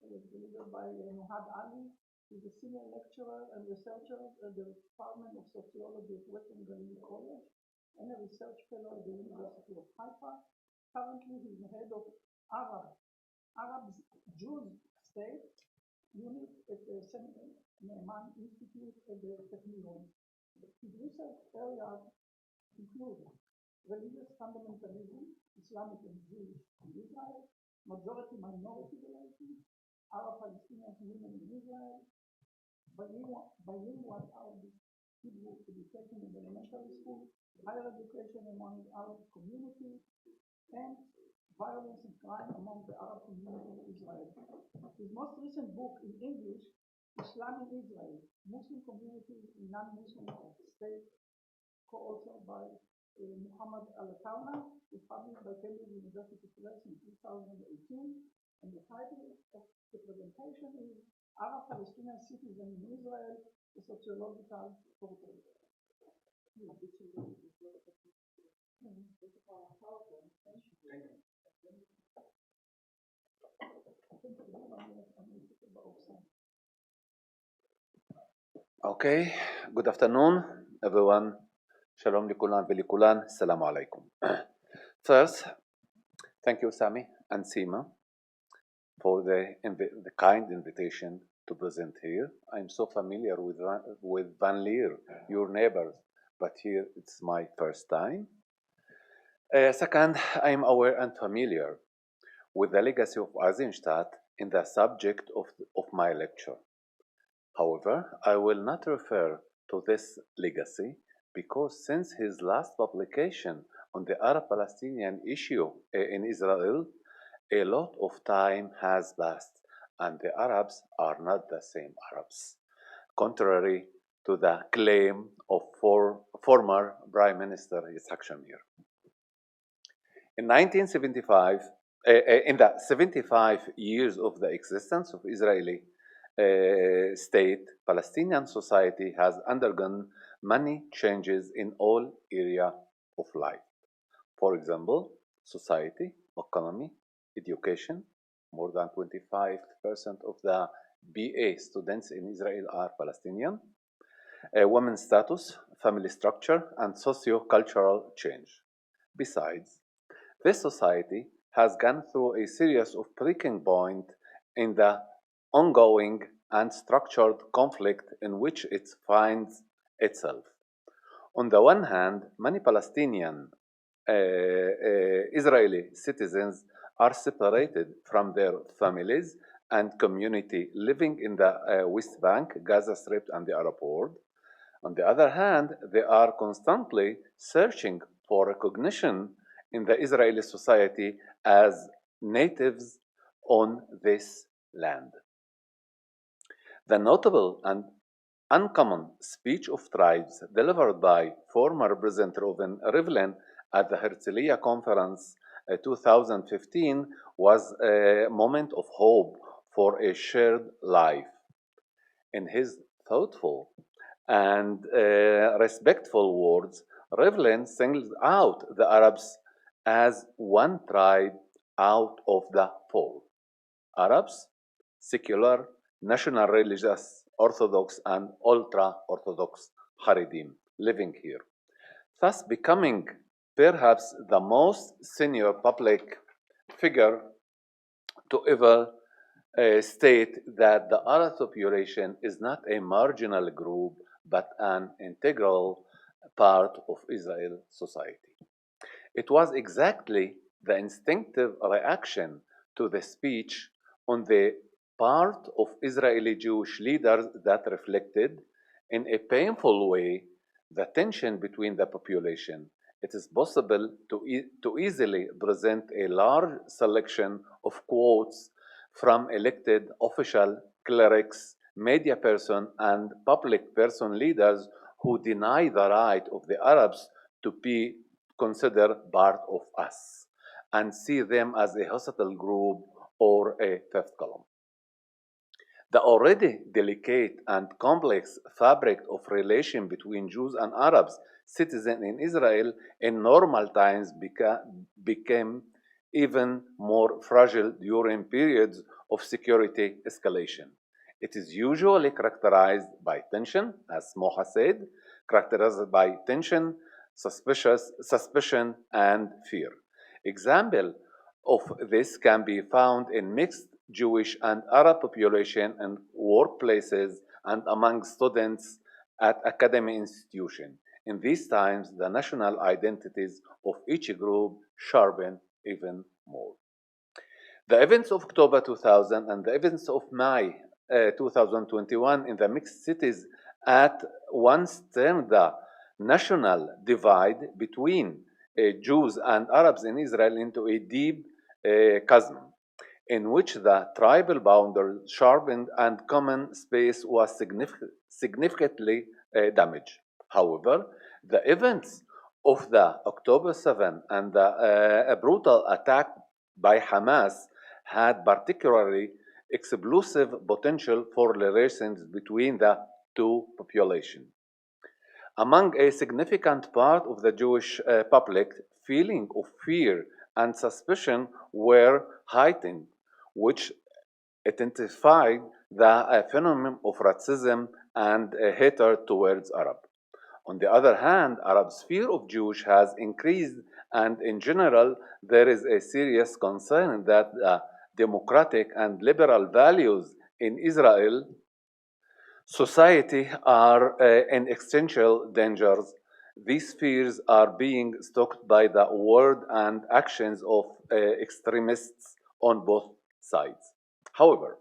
was delivered by Nohad. He's a senior lecturer and researcher at the Department of Sociology at Western Galilee College and a research fellow at the University of Haifa. Currently, he's the head of Arab Jews State unit at the Neaman Institute at the Technion. His research areas include religious fundamentalism, Islamic and Jewish in Israel, majority-minority relations, Arab-Palestinian women in Israel, bilingual Arabic Hebrew education in elementary school, higher education among Arab community, and violence and crime among the Arab community in Israel. His most recent book in English, Islam in Israel, Muslim communities in non-Muslim states, co-authored by Muhammad Al-Tawna, was published by Cambridge University Press in 2018, and the title of the presentation is Arab-Palestinian Citizens in Israel, a Sociological Portrait. Okay, good afternoon, everyone. Shalom likulan velikulan. Assalamu alaikum. First, thank you, Sami and Sima, for the kind invitation to present here. I'm so familiar with Van Leer, your neighbors, but here it's my first time. Second, I'm aware and familiar with the legacy of Eisenstadt in the subject of my lecture. However, I will not refer to this legacy because since his last publication on the Arab-Palestinian issue in Israel, a lot of time has passed and the Arabs are not the same Arabs, contrary to the claim of former Prime Minister Yitzhak Shamir. In 1975, in the 75 years of the existence of Israeli state, Palestinian society has undergone many changes in all areas of life. For example, society, economy, education. More than 25% of the BA students in Israel are Palestinian. Women's status, family structure, and socio-cultural change. Besides, this society has gone through a series of breaking points in the ongoing and structured conflict in which it finds itself. On the one hand, many Palestinian Israeli citizens are separated from their families and community living in the West Bank, Gaza Strip, and the Arab world. On the other hand, they are constantly searching for recognition in the Israeli society as natives on this land. The notable and uncommon speech of tribes delivered by former President Rivlin at the Herzliya Conference 2015 was a moment of hope for a shared life. In his thoughtful and respectful words, Rivlin singled out the Arabs as one tribe out of the four. Arabs, secular, national religious, Orthodox, and ultra-Orthodox Haredim living here, thus becoming perhaps the most senior public figure to ever state that the Arab population is not a marginal group but an integral part of Israel society. It was exactly the instinctive reaction to the speech on the part of Israeli Jewish leaders that reflected, in a painful way, the tension between the population. It is possible to easily present a large selection of quotes from elected official, clerics, media person, and public person leaders who deny the right of the Arabs to be considered part of us and see them as a hostile group or a fifth column. The already delicate and complex fabric of relation between Jews and Arabs citizens in Israel in normal times became even more fragile during periods of security escalation. It is usually characterized by tension, as Moha said, characterized by tension, suspicion, and fear. Example of this can be found in mixed Jewish and Arab population in workplaces and among students at academic institutions. In these times, the national identities of each group sharpen even more. The events of October 2000 and the events of May 2021 in the mixed cities at once turned the national divide between Jews and Arabs in Israel into a deep chasm in which the tribal boundaries sharpened and common space was significantly damaged. However, the events of the October 7 and the brutal attack by Hamas had particularly explosive potential for relations between the two populations. Among a significant part of the Jewish public, feeling of fear and suspicion were heightened, which intensified the phenomenon of racism and hatred towards Arab. On the other hand, Arabs' fear of Jews has increased, and in general, there is a serious concern that democratic and liberal values in Israel society are in existential dangers. These fears are being stoked by the word and actions of extremists on both sides. However,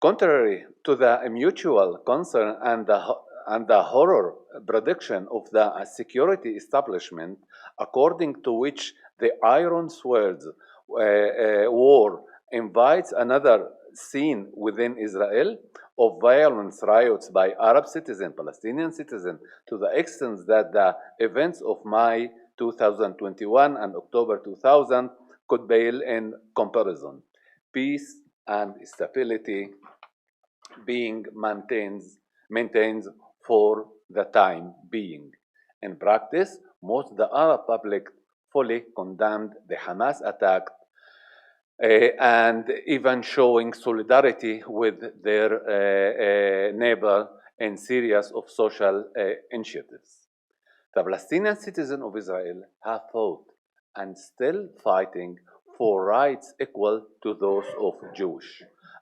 contrary to the mutual concern and the horror prediction of the security establishment, according to which the Iron Swords war invites another scene within Israel of violence riots by Arab citizens, Palestinian citizens, to the extent that the events of May 2021 and October 2000 could pale in comparison. Peace and stability being maintained for the time being. In practice, most of the Arab public fully condemned the Hamas attack and even showing solidarity with their neighbor in series of social initiatives. The Palestinian citizens of Israel have fought and still fighting for rights equal to those of Jews.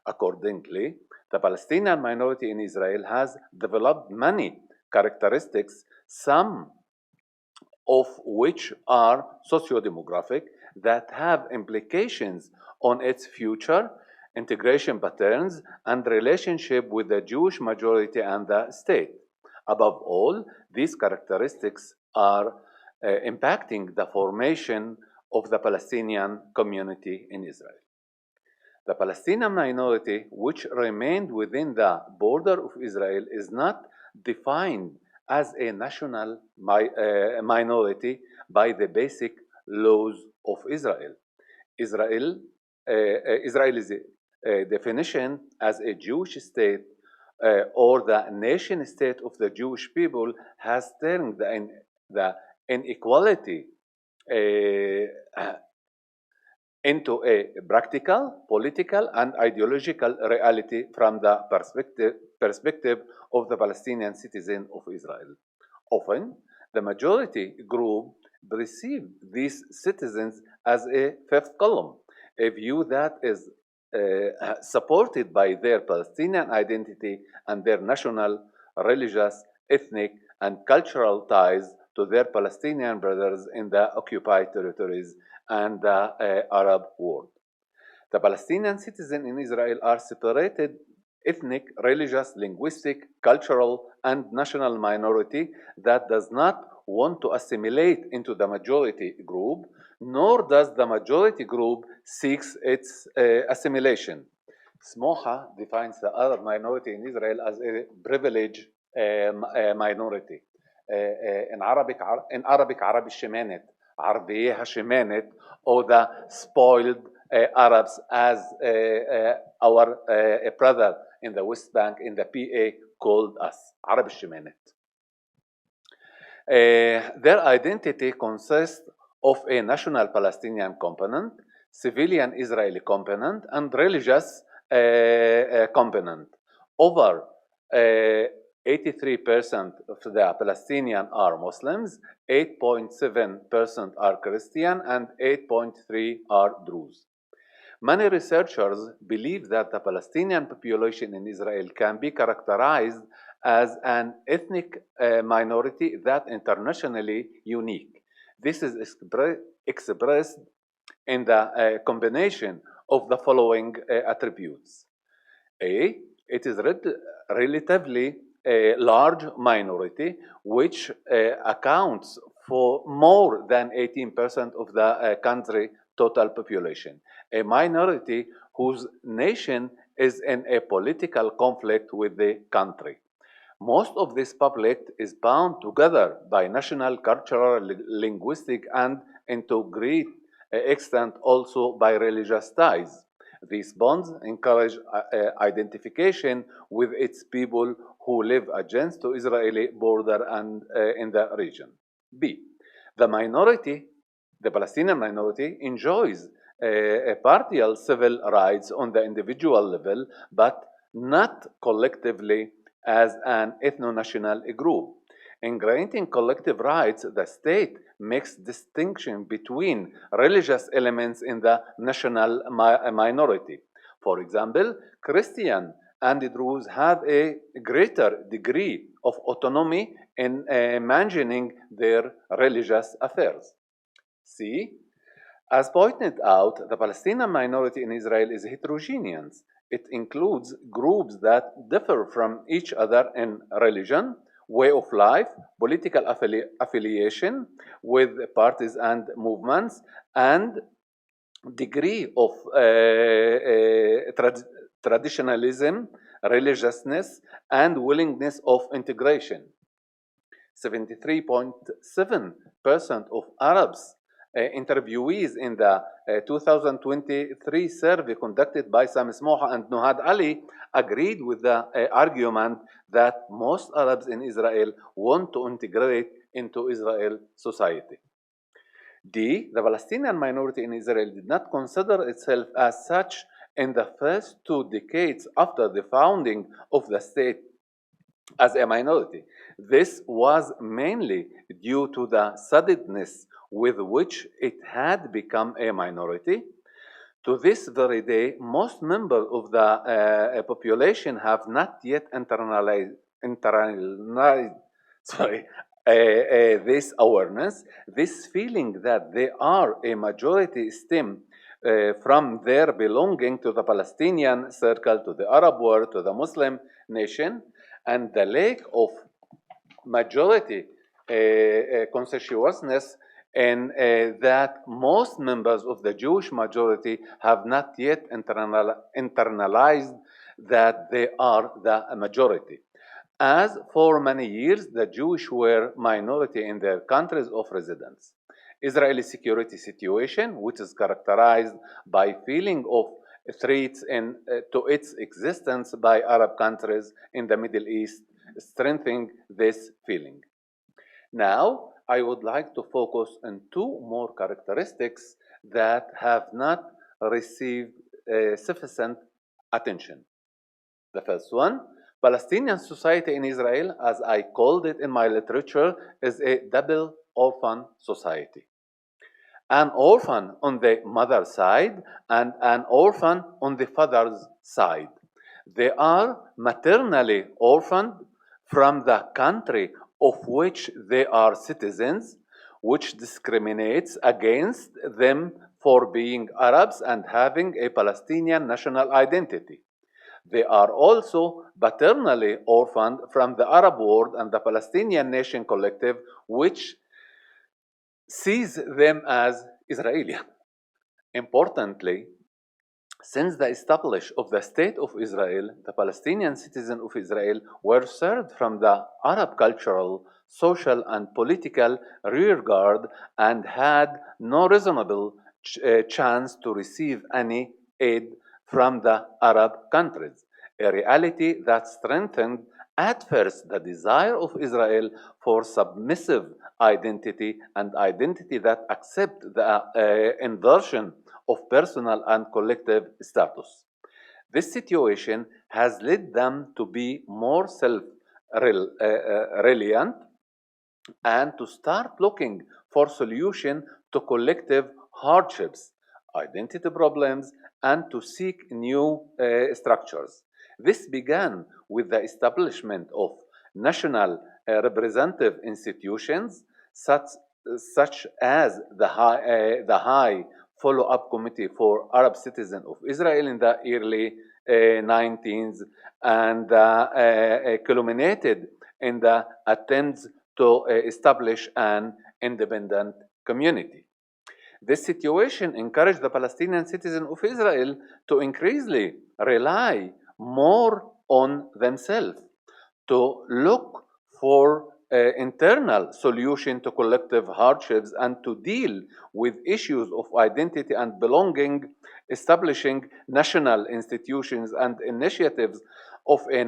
Accordingly, the Palestinian minority in Israel has developed many characteristics, some of which are socio-demographic, that have implications on its future integration patterns and relationship with the Jewish majority and the state. Above all, these characteristics are impacting the formation of the Palestinian community in Israel. The Palestinian minority, which remained within the border of Israel, is not defined as a national minority by the basic laws of Israel. Israel's definition as a Jewish state or the nation state of the Jewish people has turned the inequality into a practical, political, and ideological reality from the perspective of the Palestinian citizen of Israel. Often, the majority group perceive these citizens as a fifth column, a view that is supported by their Palestinian identity and their national, religious, ethnic, and cultural ties to their Palestinian brothers in the occupied territories and the Arab world. The Palestinian citizens in Israel are separated ethnic, religious, linguistic, cultural, and national minority that does not want to assimilate into the majority group, nor does the majority group seeks its assimilation. Smoha defines the other minority in Israel as a privileged minority. In Arabic, Arabic الشمانت, عربية الشمانت, or the spoiled Arabs, as our brother in the West Bank in the PA called us, Arab الشمانت. Their identity consists of a national Palestinian component, civilian Israeli component, and religious component. Over 83% of the Palestinians are Muslims, 8.7% are Christian, and 8.3% are Druze. Many researchers believe that the Palestinian population in Israel can be characterized as an ethnic minority that internationally unique. This is expressed in the combination of the following attributes. A, it is relatively a large minority which accounts for more than 18% of the country total population. A minority whose nation is in a political conflict with the country. Most of this public is bound together by national, cultural, linguistic, and to great extent also by religious ties. These bonds encourage identification with its people who live adjacent to Israeli border and in the region. B, the minority, the Palestinian minority, enjoys partial civil rights on the individual level, but not collectively as an ethno-national group. In granting collective rights, the state makes distinction between religious elements in the national minority. For example, Christian and Druze have a greater degree of autonomy in managing their religious affairs. C, as pointed out, the Palestinian minority in Israel is heterogeneous. It includes groups that differ from each other in religion, way of life, political affiliation with parties and movements, and degree of traditionalism, religiousness, and willingness of integration. 73.7% of Arabs interviewees in the 2023 survey conducted by Sami Smoha and Nohad Ali agreed with the argument that most Arabs in Israel want to integrate into Israel society. D, the Palestinian minority in Israel did not consider itself as such in the first 2 decades after the founding of the state as a minority. This was mainly due to the suddenness with which it had become a minority. To this very day, most members of the population have not yet internalized this awareness. This feeling that they are a majority stem from their belonging to the Palestinian circle, to the Arab world, to the Muslim nation, and the lack of majority conscientiousness, and that most members of the Jewish majority have not yet internalized that they are the majority. As for many years, the Jewish were minority in their countries of residence. Israeli security situation, which is characterized by feeling of threats to its existence by Arab countries in the Middle East, strengthening this feeling. Now, I would like to focus on 2 more characteristics that have not received sufficient attention. The first one, Palestinian society in Israel, as I called it in my literature, is a double orphan society. An orphan on the mother's side and an orphan on the father's side. They are maternally orphaned from the country of which they are citizens, which discriminates against them for being Arabs and having a Palestinian national identity. They are also paternally orphaned from the Arab world and the Palestinian nation collective, which sees them as Israeli. Importantly, since the establishment of the State of Israel, the Palestinian citizens of Israel were served from the Arab cultural, social, and political rearguard and had no reasonable chance to receive any aid from the Arab countries, a reality that strengthened at first the desire of Israel for submissive identity and identity that accept the inversion of personal and collective status. This situation has led them to be more self-reliant and to start looking for solution to collective hardships, identity problems, and to seek new structures. This began with the establishment of national representative institutions such as the High Follow-up Committee for Arab Citizens of Israel in the early 19th and culminated in the attempts to establish an independent community. This situation encouraged the Palestinian citizens of Israel to increasingly rely more on themselves, to look for internal solution to collective hardships and to deal with issues of identity and belonging, establishing national institutions and initiatives of a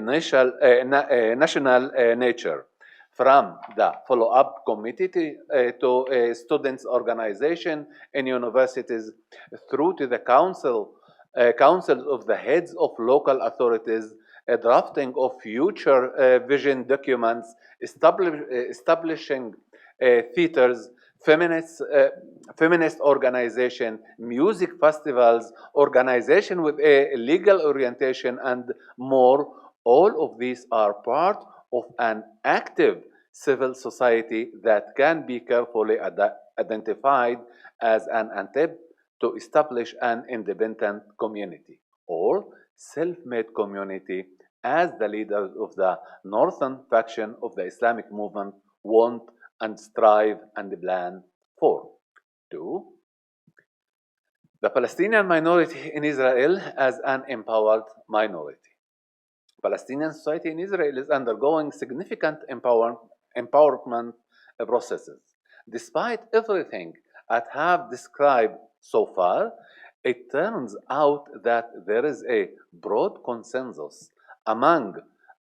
national nature. From the follow-up committee to students' organization in universities, through to the councils of the heads of local authorities, a drafting of future vision documents, establishing theaters, feminist organization, music festivals, organization with a legal orientation, and more. All of these are part of an active civil society that can be carefully identified as an attempt to establish an independent community or self-made community, as the leaders of the northern faction of the Islamic movement want and strive and plan for. 2. The Palestinian minority in Israel as an empowered minority. Palestinian society in Israel is undergoing significant empowerment processes. Despite everything I have described so far, it turns out that there is a broad consensus among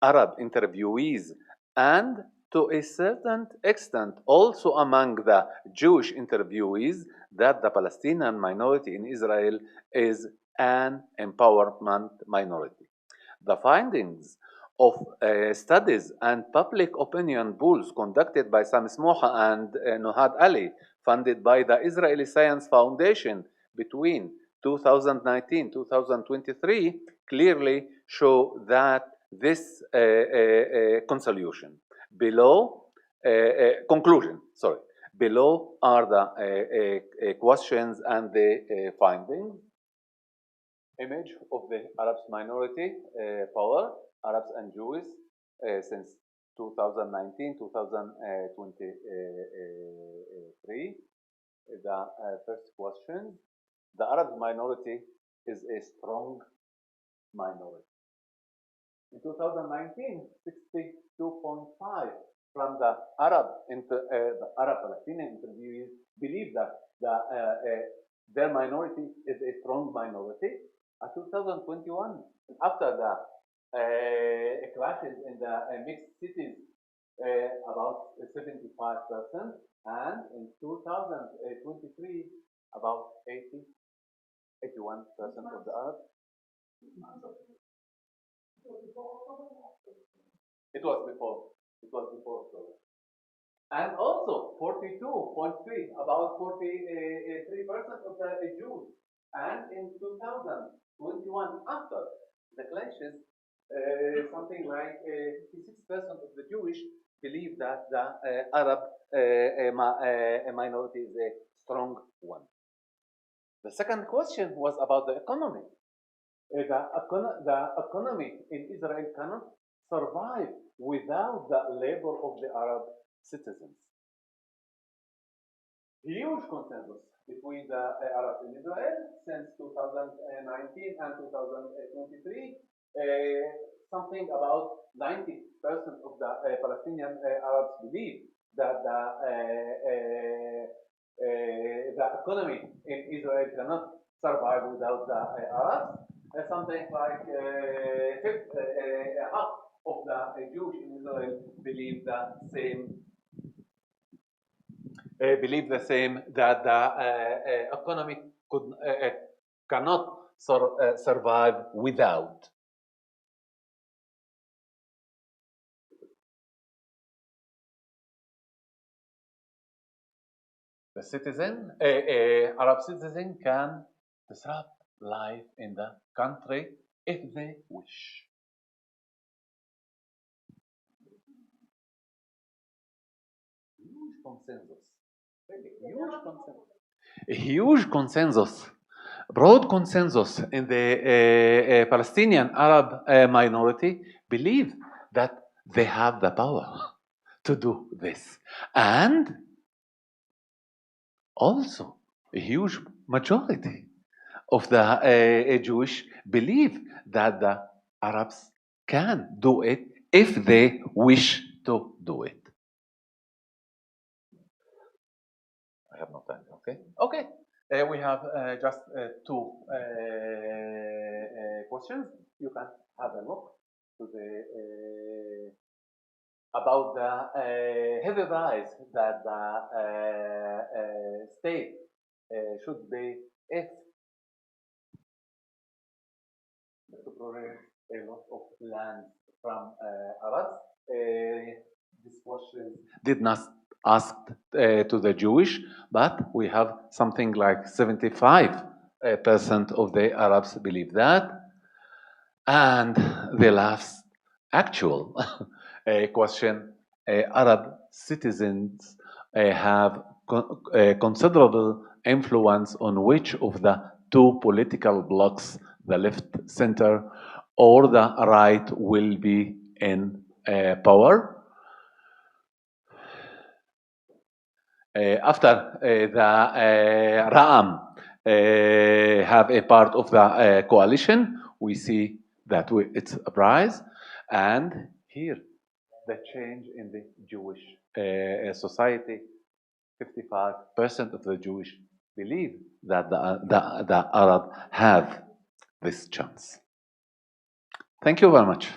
Arab interviewees and to a certain extent also among the Jewish interviewees that the Palestinian minority in Israel is an empowerment minority. The findings of studies and public opinion polls conducted by Sam Smoha and Nohad Ali, funded by the Israeli Science Foundation between 2019-2023, clearly show that this below are the questions and the findings. Image of the Arab minority power, Arabs and Jews since 2019-2023. The first question: the Arab minority is a strong minority. In 2019, 62.5 from the Arab Palestinian interviewees believe that their minority is a strong minority. 2021, after the clashes in the mixed cities, about 75%, and in 2023, about 81% of the Arabs. It was before. And also 42.3, about 43% of the Jews. And in 2021, after the clashes, something like 56% of the Jewish believe that the Arab minority is a strong one. The second question was about the economy. The economy in Israel cannot survive without the labor of the Arab citizens. Huge consensus between the Arabs in Israel since 2019 and 2023. Something about 90% of the Palestinian Arabs believe that the economy in Israel cannot survive without the Arabs. Something like half of the Jews in Israel believe the same that the economy cannot survive without. The citizen, Arab citizen can disrupt life in the country if they wish. Huge consensus. Really, huge consensus. A huge consensus, broad consensus in the Palestinian Arab minority believe that they have the power to do this. And also, a huge majority of the Jewish believe that the Arabs can do it if they wish to do it. I have no time. Okay. Okay. We have just two questions. You can have a look to the about the heavy rise that the state should be if to provide a lot of land from Arabs. This question did not ask to the Jewish, but we have something like 75% of the Arabs believe that. And the last actual question, Arab citizens have considerable influence on which of the two political blocs, the left center or the right, will be in power. After the Ra'am have a part of the coalition, we see that it's a rise, and here the change in the Jewish society, 55% of the Jewish believe that the Arab have this chance. Thank you very much.